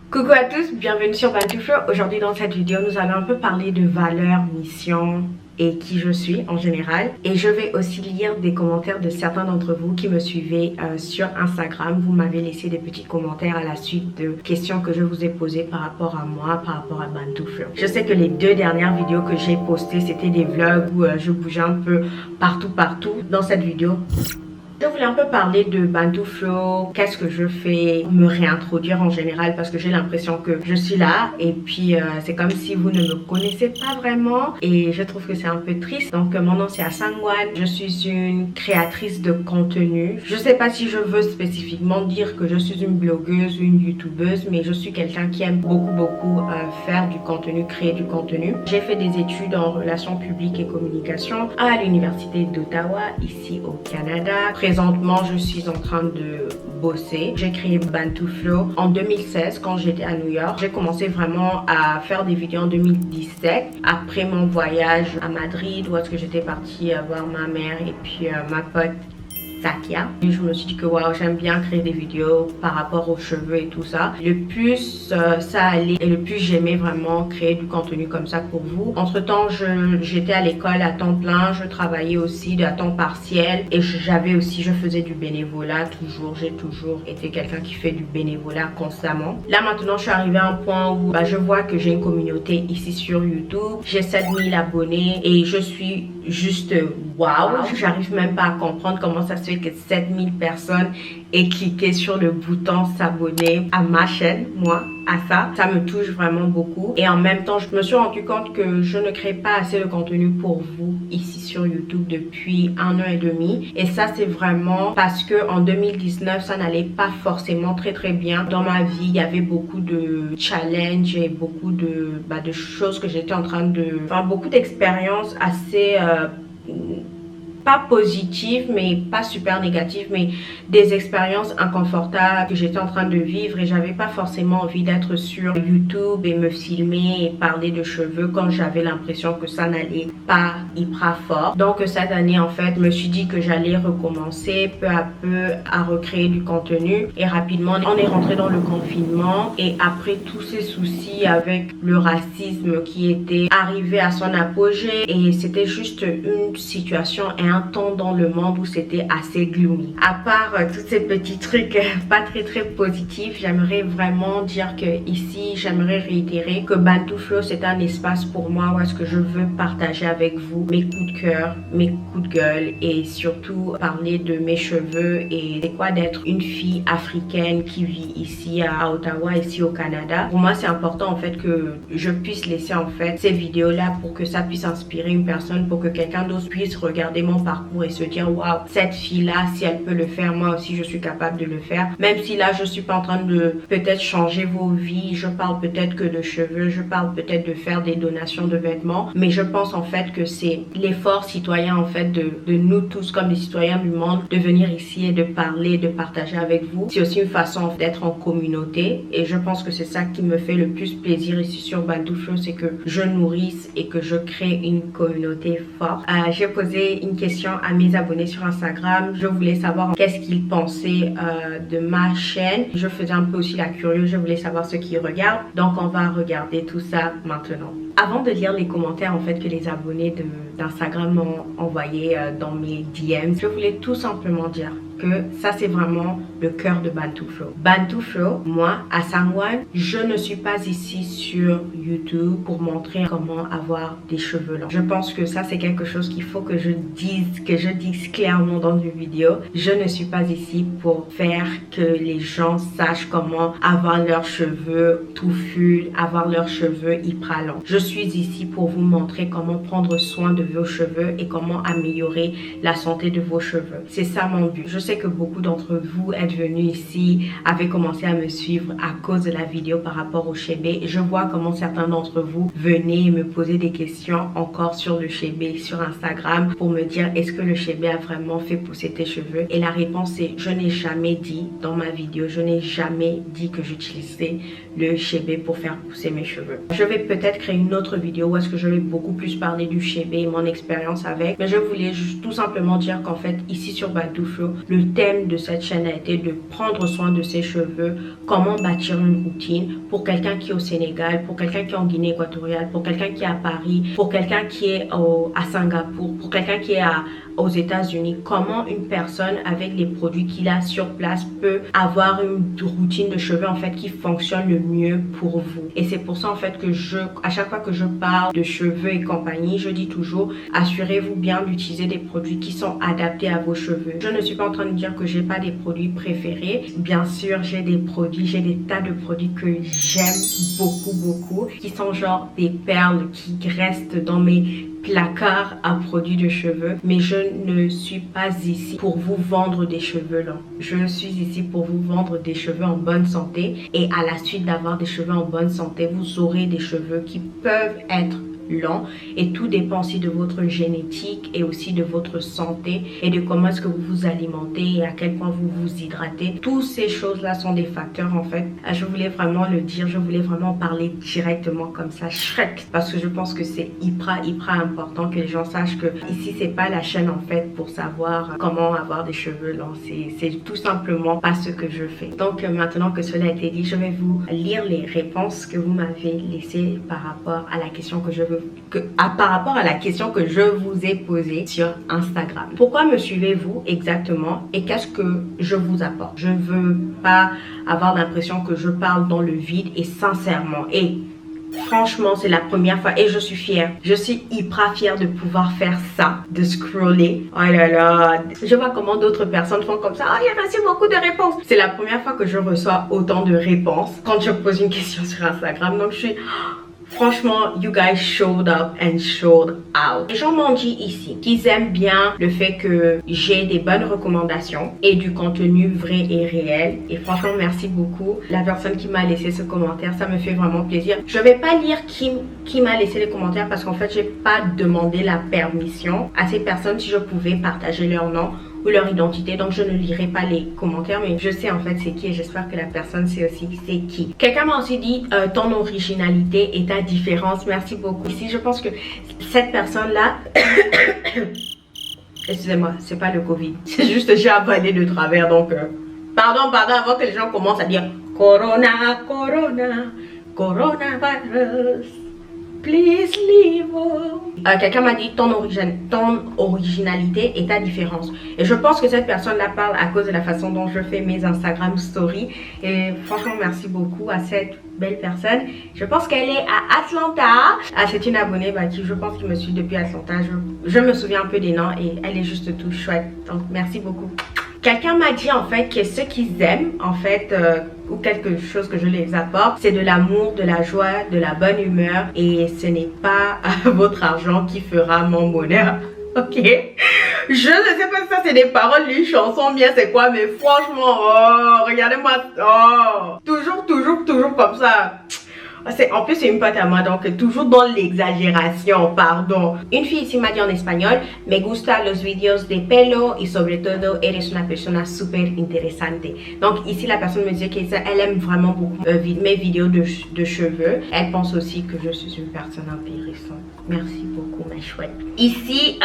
Coucou à tous, bienvenue sur Bantu Flow. Aujourd'hui dans cette vidéo, nous allons un peu parler de valeurs, mission et qui je suis en général. Et je vais aussi lire des commentaires de certains d'entre vous qui me suivez sur Instagram. Vous m'avez laissé des petits commentaires à la suite de questions que je vous ai posées par rapport à moi, par rapport à Bantu Flow. Je sais que les deux dernières vidéos que j'ai postées, c'était des vlogs où je bougeais un peu partout. Dans cette vidéo, je voulais un peu parler de Bantu Flow, qu'est-ce que je fais, me réintroduire en général parce que j'ai l'impression que je suis là et puis c'est comme si vous ne me connaissez pas vraiment et je trouve que c'est un peu triste. Donc mon nom c'est Asangwan, je suis une créatrice de contenu. Je sais pas si je veux spécifiquement dire que je suis une blogueuse ou une youtubeuse, mais je suis quelqu'un qui aime beaucoup faire du contenu, créer du contenu. J'ai fait des études en relations publiques et communication à l'université d'Ottawa ici au Canada. Présentement, je suis en train de bosser. J'ai créé Bantu Flow en 2016 quand j'étais à New York. J'ai commencé vraiment à faire des vidéos en 2017 après mon voyage à Madrid où est-ce que j'étais partie voir ma mère et puis ma pote Sakia. Et je me suis dit que waouh, j'aime bien créer des vidéos par rapport aux cheveux et tout ça. Le plus ça allait et le plus j'aimais vraiment créer du contenu comme ça pour vous. Entre temps, j'étais à l'école à temps plein, je travaillais aussi à temps partiel et je faisais du bénévolat j'ai toujours été quelqu'un qui fait du bénévolat constamment. Là maintenant, je suis arrivée à un point où je vois que j'ai une communauté ici sur YouTube. J'ai 7000 abonnés et je suis juste waouh. J'arrive même pas à comprendre comment ça se fait que 7000 personnes aient cliqué sur le bouton s'abonner à ma chaîne, moi, à ça me touche vraiment beaucoup. Et en même temps, je me suis rendu compte que je ne crée pas assez de contenu pour vous ici sur YouTube depuis 1 an et demi. Et ça, c'est vraiment parce que en 2019, ça n'allait pas forcément très bien dans ma vie. Il y avait beaucoup de challenges et beaucoup de choses que j'étais en train de... Enfin, beaucoup d'expériences assez... pas positives mais pas super négatives, mais des expériences inconfortables que j'étais en train de vivre et j'avais pas forcément envie d'être sur YouTube et me filmer et parler de cheveux quand j'avais l'impression que ça n'allait pas hyper fort. Donc cette année en fait, je me suis dit que j'allais recommencer peu à peu à recréer du contenu et rapidement on est rentré dans le confinement et après tous ces soucis avec le racisme qui était arrivé à son apogée et c'était juste une situation et un temps dans le monde où c'était assez gloomy. À part tous ces petits trucs pas très positifs, j'aimerais vraiment dire que ici, j'aimerais réitérer que Bantu Flow c'est un espace pour moi où est-ce que je veux partager avec vous mes coups de cœur, mes coups de gueule et surtout parler de mes cheveux et c'est quoi d'être une fille africaine qui vit ici à Ottawa, ici au Canada. Pour moi, c'est important en fait que je puisse laisser en fait ces vidéos là pour que ça puisse inspirer une personne, pour que quelqu'un d'autre puisse regarder mon parcours et se dire waouh, cette fille là, si elle peut le faire, moi aussi je suis capable de le faire. Même si là je suis pas en train de peut-être changer vos vies, je parle peut-être que de cheveux, je parle peut-être de faire des donations de vêtements, mais je pense en fait que c'est l'effort citoyen en fait de nous tous comme des citoyens du monde de venir ici et de parler, de partager avec vous. C'est aussi une façon d'être en communauté et je pense que c'est ça qui me fait le plus plaisir ici sur Bantu Flow, c'est que je nourrisse et que je crée une communauté forte. J'ai posé une question à mes abonnés sur Instagram. Je voulais savoir qu'est-ce qu'ils pensaient de ma chaîne. Je faisais un peu aussi la curieuse, je voulais savoir ce qu'ils regardent. Donc on va regarder tout ça maintenant. Avant de lire les commentaires en fait que les abonnés d'Instagram m'ont envoyé dans mes DM, je voulais tout simplement dire que ça c'est vraiment le cœur de Bantu Flow. Bantu Flow, moi, Asangwan, je ne suis pas ici sur YouTube pour montrer comment avoir des cheveux longs. Je pense que ça c'est quelque chose qu'il faut que je dise clairement dans une vidéo. Je ne suis pas ici pour faire que les gens sachent comment avoir leurs cheveux touffus, avoir leurs cheveux hyper longs. Je suis ici pour vous montrer comment prendre soin de vos cheveux et comment améliorer la santé de vos cheveux. C'est ça mon but. Je sais que beaucoup d'entre vous êtes venus ici, avez commencé à me suivre à cause de la vidéo par rapport au chébé. Je vois comment certains d'entre vous venaient me poser des questions encore sur le chébé sur Instagram pour me dire est-ce que le chébé a vraiment fait pousser tes cheveux? Et la réponse est je n'ai jamais dit dans ma vidéo, je n'ai jamais dit que j'utilisais le chébé pour faire pousser mes cheveux. Je vais peut-être créer une autre vidéo où est-ce que je vais beaucoup plus parler du chébé et mon expérience avec, mais je voulais juste tout simplement dire qu'en fait ici sur Bantu Flow, le le thème de cette chaîne a été de prendre soin de ses cheveux, comment bâtir une routine pour quelqu'un qui est au Sénégal, pour quelqu'un qui est en Guinée équatoriale, pour quelqu'un qui est à Paris, pour quelqu'un qui est à Singapour, pour quelqu'un qui est aux États-Unis, comment une personne avec les produits qu'il a sur place peut avoir une routine de cheveux en fait qui fonctionne le mieux pour vous. Et c'est pour ça en fait que à chaque fois que je parle de cheveux et compagnie, je dis toujours assurez-vous bien d'utiliser des produits qui sont adaptés à vos cheveux. Je ne suis pas en train de dire que j'ai pas des produits préférés. Bien sûr, j'ai des tas de produits que j'aime beaucoup, qui sont genre des perles qui restent dans mes placard à produits de cheveux, mais je ne suis pas ici pour vous vendre des cheveux longs. Je suis ici pour vous vendre des cheveux en bonne santé, et à la suite d'avoir des cheveux en bonne santé, vous aurez des cheveux qui peuvent être long, et tout dépend aussi de votre génétique et aussi de votre santé et de comment est-ce que vous vous alimentez et à quel point vous vous hydratez. Toutes ces choses là sont des facteurs en fait. Je voulais vraiment le dire, je voulais vraiment parler directement comme ça, Shrek, parce que je pense que c'est hyper important que les gens sachent que ici c'est pas la chaîne en fait pour savoir comment avoir des cheveux longs, c'est tout simplement pas ce que je fais. Donc maintenant que cela a été dit, je vais vous lire les réponses que vous m'avez laissées par rapport à la question que je vous ai posée sur Instagram. Pourquoi me suivez-vous exactement et qu'est-ce que je vous apporte? Je veux pas avoir l'impression que je parle dans le vide, et sincèrement, et franchement, c'est la première fois et je suis fière. Je suis hyper fière de pouvoir faire ça, de scroller. Oh là là, je vois comment d'autres personnes font comme ça. Oh, il y a reçu beaucoup de réponses. C'est la première fois que je reçois autant de réponses quand je pose une question sur Instagram. Donc je suis... Franchement, you guys showed up and showed out. Les gens m'ont dit ici qu'ils aiment bien le fait que j'ai des bonnes recommandations et du contenu vrai et réel. Et franchement, merci beaucoup. La personne qui m'a laissé ce commentaire, ça me fait vraiment plaisir. Je vais pas lire qui m'a laissé les commentaires parce qu'en fait, j'ai pas demandé la permission à ces personnes si je pouvais partager leur nom ou leur identité, donc je ne lirai pas les commentaires, mais je sais en fait c'est qui et j'espère que la personne sait aussi c'est qui. Quelqu'un m'a aussi dit ton originalité et ta différence. Merci beaucoup. Ici je pense que cette personne là excusez-moi, c'est pas le Covid, c'est juste j'ai avalé de travers, donc pardon avant que les gens commencent à dire Corona, coronavirus, please leave. Quelqu'un m'a dit ton originalité et ta différence. Et je pense que cette personne-là parle à cause de la façon dont je fais mes Instagram stories. Et franchement, merci beaucoup à cette belle personne. Je pense qu'elle est à Atlanta. C'est une abonnée qui, je pense, qui me suit depuis Atlanta. Je me souviens un peu des noms et elle est juste tout chouette. Donc, merci beaucoup. Quelqu'un m'a dit en fait que ce qu'ils aiment en fait ou quelque chose que je les apporte, c'est de l'amour, de la joie, de la bonne humeur, et ce n'est pas votre argent qui fera mon bonheur. Ok, je ne sais pas si ça c'est des paroles d'une chanson bien c'est quoi, mais franchement, oh, regardez-moi, oh, toujours comme ça. En plus c'est une pote à moi, donc toujours dans l'exagération, pardon. Une fille ici m'a dit en espagnol: me gusta los videos de pelo y sobre todo eres una persona super interesante. Donc ici la personne me dit qu'elle aime vraiment beaucoup mes vidéos de cheveux. Elle pense aussi que je suis une personne intéressante. Merci beaucoup ma chouette. Ici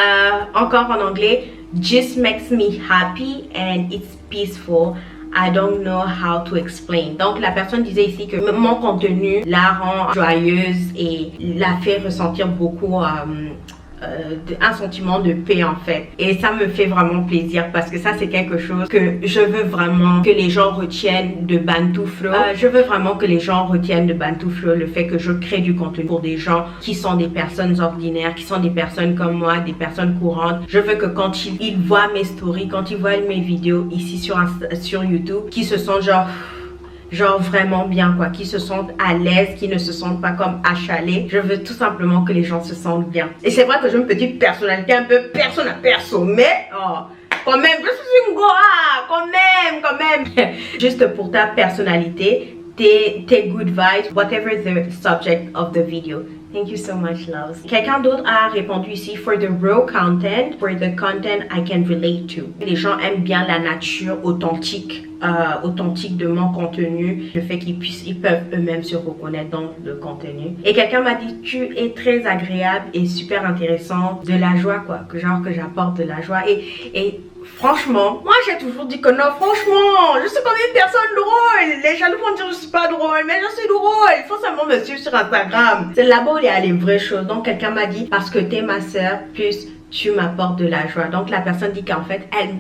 encore en anglais: just makes me happy and it's peaceful. I don't know how to explain. Donc la personne disait ici que mon contenu la rend joyeuse et la fait ressentir beaucoup un sentiment de paix en fait, et ça me fait vraiment plaisir parce que ça c'est quelque chose que je veux vraiment que les gens retiennent de Bantu Flow. Je veux vraiment que les gens retiennent de Bantu Flow le fait que je crée du contenu pour des gens qui sont des personnes ordinaires, qui sont des personnes comme moi, des personnes courantes. Je veux que quand ils voient mes stories, quand ils voient mes vidéos ici sur YouTube, qu'ils se sentent genre vraiment bien quoi, qui se sentent à l'aise, qui ne se sentent pas comme achalés. Je veux tout simplement que les gens se sentent bien. Et c'est vrai que j'ai une petite personnalité un peu perso à perso, mais oh, quand même, je suis une goa, quand même. Juste pour ta personnalité, tes good vibes, whatever the subject of the video. Thank you so much, loves. Quelqu'un d'autre a répondu ici: for the raw content, for the content I can relate to. Les gens aiment bien la nature authentique de mon contenu, le fait qu'ils peuvent eux-mêmes se reconnaître dans le contenu. Et quelqu'un m'a dit: tu es très agréable et super intéressant, de la joie quoi, que j'apporte de la joie. Et Franchement, moi j'ai toujours dit que non, franchement, je suis comme une personne drôle. Les jaloux vont dire je suis pas drôle, mais je suis drôle. Il faut seulement me suivre sur Instagram. C'est là-bas où il y a les vraies choses. Donc quelqu'un m'a dit, parce que t'es ma soeur, plus tu m'apportes de la joie. Donc la personne dit qu'en fait, elle...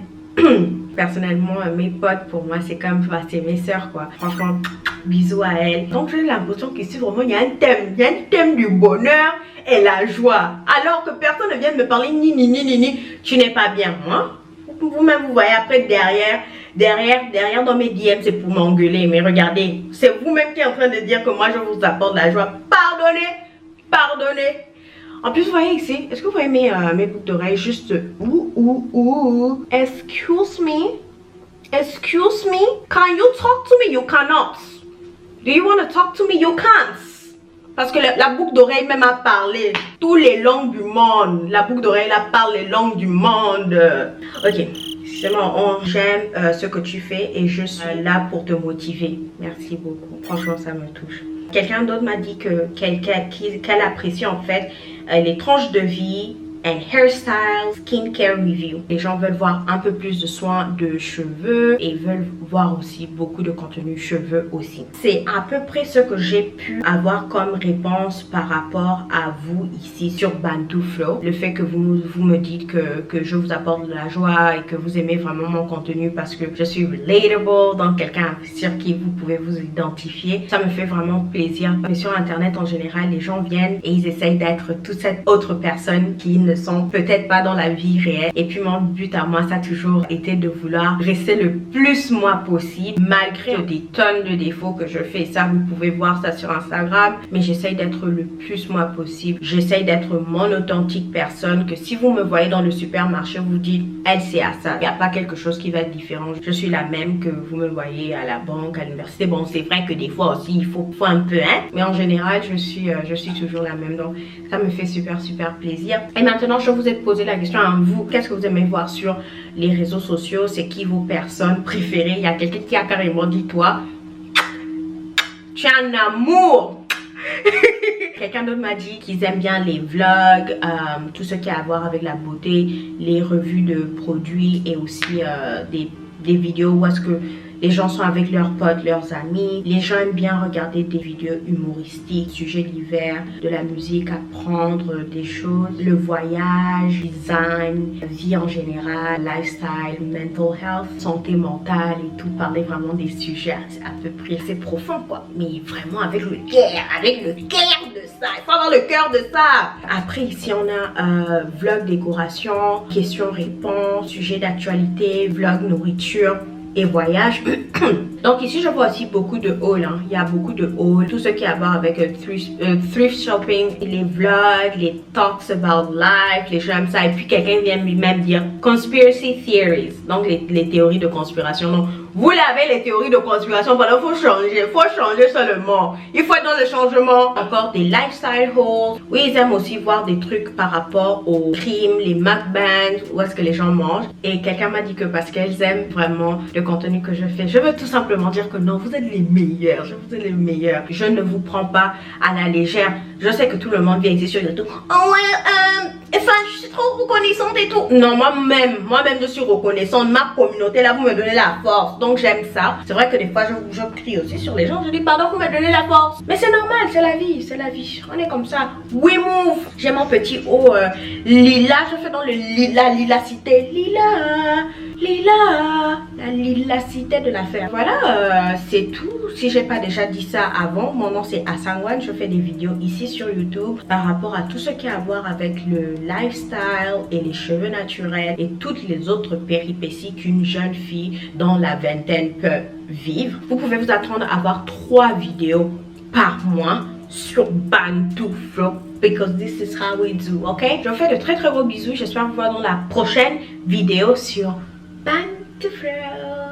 Personnellement, mes potes, pour moi, c'est comme, bah, c'est mes soeurs, quoi. Franchement, bisous à elles. Donc j'ai l'impression qu'ici, vraiment, il y a un thème du bonheur et la joie. Alors que personne ne vient me parler ni, tu n'es pas bien, moi. Vous-même, vous voyez après derrière dans mes DM, c'est pour m'engueuler. Mais regardez, c'est vous-même qui êtes en train de dire que moi, je vous apporte la joie. Pardonnez. En plus, vous voyez ici, est-ce que vous voyez mes boucles d'oreilles juste Excuse me? Can you talk to me? You cannot. Do you want to talk to me? You can't. Parce que la boucle d'oreille même a parlé tous les langues du monde. La boucle d'oreille la parle les langues du monde. Ok, c'est bon, j'aime ce que tu fais et je suis là pour te motiver. Merci beaucoup. Franchement, ça me touche. Quelqu'un d'autre m'a dit qu'elle apprécie en fait les tranches de vie and hairstyle, skincare review. Les gens veulent voir un peu plus de soins de cheveux et veulent voir aussi beaucoup de contenu cheveux aussi. C'est à peu près ce que j'ai pu avoir comme réponse par rapport à vous ici sur Bantu Flow. Le fait que vous me dites que je vous apporte de la joie et que vous aimez vraiment mon contenu parce que je suis relatable, donc quelqu'un sur qui vous pouvez vous identifier. Ça me fait vraiment plaisir. Mais sur internet en général, les gens viennent et ils essayent d'être toute cette autre personne qui ne sont peut-être pas dans la vie réelle. Et puis mon but à moi, ça a toujours été de vouloir rester le plus moi possible, malgré des tonnes de défauts que je fais. Ça, vous pouvez voir ça sur Instagram. Mais j'essaye d'être le plus moi possible. J'essaye d'être mon authentique personne, que si vous me voyez dans le supermarché, vous dites, elle c'est à ça. Il n'y a pas quelque chose qui va être différent. Je suis la même que vous me voyez à la banque, à l'université. Bon, c'est vrai que des fois aussi, il faut un peu, hein. Mais en général, je suis toujours la même. Donc, ça me fait super plaisir. Et maintenant, je vous ai posé la question à vous. Qu'est-ce que vous aimez voir sur les réseaux sociaux? C'est qui vos personnes préférées? Il y a quelqu'un qui a carrément dit, toi, tu es un amour. Quelqu'un d'autre m'a dit qu'ils aiment bien les vlogs, tout ce qui a à voir avec la beauté, les revues de produits et aussi des vidéos où est-ce que les gens sont avec leurs potes, leurs amis. Les gens aiment bien regarder des vidéos humoristiques, sujets divers, de la musique, apprendre des choses, le voyage, design, vie en général, lifestyle, mental health, santé mentale et tout. Parler vraiment des sujets à peu près assez profonds, quoi. Mais vraiment avec le cœur de ça. Il faut avoir le cœur de ça. Après, ici, on a vlog décoration, questions-réponses, sujets d'actualité, vlog nourriture et voyage. Donc ici je vois aussi beaucoup de hauls, hein. Il y a beaucoup de hauls, tout ce qui a à voir avec thrift shopping, les vlogs, les talks about life, les gens aiment ça. Et puis quelqu'un vient lui-même dire conspiracy theories, donc les théories de conspiration. Donc vous l'avez, les théories de conspiration, voilà, il faut changer seulement. Il faut être dans le changement. Encore des lifestyle hauls. Oui, ils aiment aussi voir des trucs par rapport aux crimes, les mukbangs, où est-ce que les gens mangent. Et quelqu'un m'a dit que parce qu'elles aiment vraiment le contenu que je fais, je veux tout simplement dire que non, vous êtes les meilleurs. Vous êtes les meilleurs. Je ne vous prends pas à la légère. Je sais que tout le monde vient ici sur YouTube. Oh ouais, enfin, je suis trop reconnaissante et tout. Non, moi-même, je suis reconnaissante. Ma communauté, là, vous me donnez la force. Donc, j'aime ça. C'est vrai que des fois, je crie aussi sur les gens. Je dis, pardon, vous me donnez la force. Mais c'est normal, c'est la vie, c'est la vie. On est comme ça. We move. J'ai mon petit haut lila. Je fais dans la lilacité. La lilacité de l'affaire. Voilà, c'est tout. Si j'ai pas déjà dit ça avant, mon nom c'est Asangwan. Je fais des vidéos ici sur YouTube par rapport à tout ce qui a à voir avec le lifestyle et les cheveux naturels et toutes les autres péripéties qu'une jeune fille dans la vingtaine peut vivre. Vous pouvez vous attendre à avoir 3 vidéos par mois sur Bantu Flow, because this is how we do, ok? Je vous fais de très gros bisous. J'espère vous voir dans la prochaine vidéo sur Bantu Flow.